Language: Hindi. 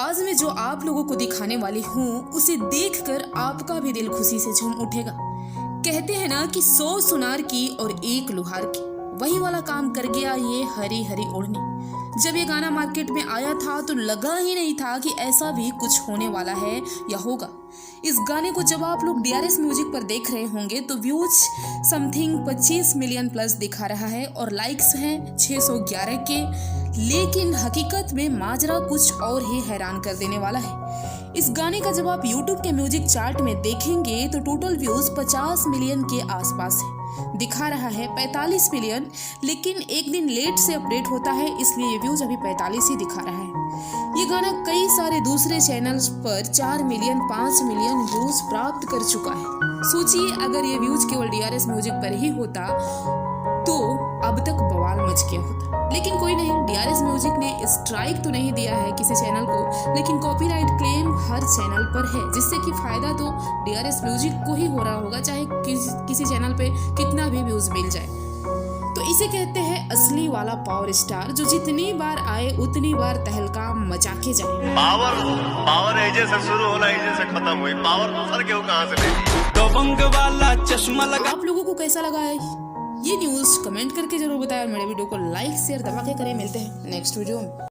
आज मैं जो आप लोगों को दिखाने वाली हूँ उसे देखकर आपका भी दिल खुशी से झूम उठेगा। कहते हैं ना कि 100 सुनार की और 1 लुहार की, वही वाला काम कर गया ये हरी हरी ओढ़नी। जब ये गाना मार्केट में आया था तो लगा ही नहीं था कि ऐसा भी कुछ होने वाला है या होगा। इस गाने को जब आप लोग DRS म्यूजिक पर देख रहे होंगे तो व्यूज समथिंग 25 मिलियन प्लस दिखा रहा है और लाइक्स हैं 611 के। लेकिन हकीकत में माजरा कुछ और ही हैरान कर देने वाला है। इस गाने का जब आप YouTube के म्यूजिक चार्ट में देखेंगे तो टोटल व्यूज 50 मिलियन के आसपास है। दिखा रहा है 45 मिलियन, लेकिन एक दिन लेट से अपडेट होता है, इसलिए ये व्यूज अभी 45 ही दिखा रहा है। ये गाना कई सारे दूसरे चैनल्स पर 4 मिलियन 5 मिलियन व्यूज प्राप्त कर चुका है। सोचिए अगर ये व्यूज केवल DRS म्यूजिक पर ही होता तो अब तक बवाल मच गया होता। लेकिन कोई नहीं, DRS म्यूजिक ने स्ट्राइक तो नहीं दिया है किसी चैनल को, लेकिन कॉपीराइट क्लेम हर चैनल पर है, जिससे कि फायदा तो DRS म्यूजिक को ही हो रहा होगा, चाहे किसी चैनल पे कितना भी व्यूज मिल जाए। तो इसे कहते हैं असली वाला पावर स्टार, जो जितनी बार आए उतनी बार तहलका मचा के जाए। पावर एजे से शुरू होला, एजे से खत्म हुई। पावर दूसर के कहां से ले? दबंग वाला चश्मा लगा। आप लोगों को कैसा लगा है ये न्यूज़ कमेंट करके जरूर बताएं और मेरे वीडियो को लाइक शेयर दबा के करें। मिलते हैं नेक्स्ट वीडियो में।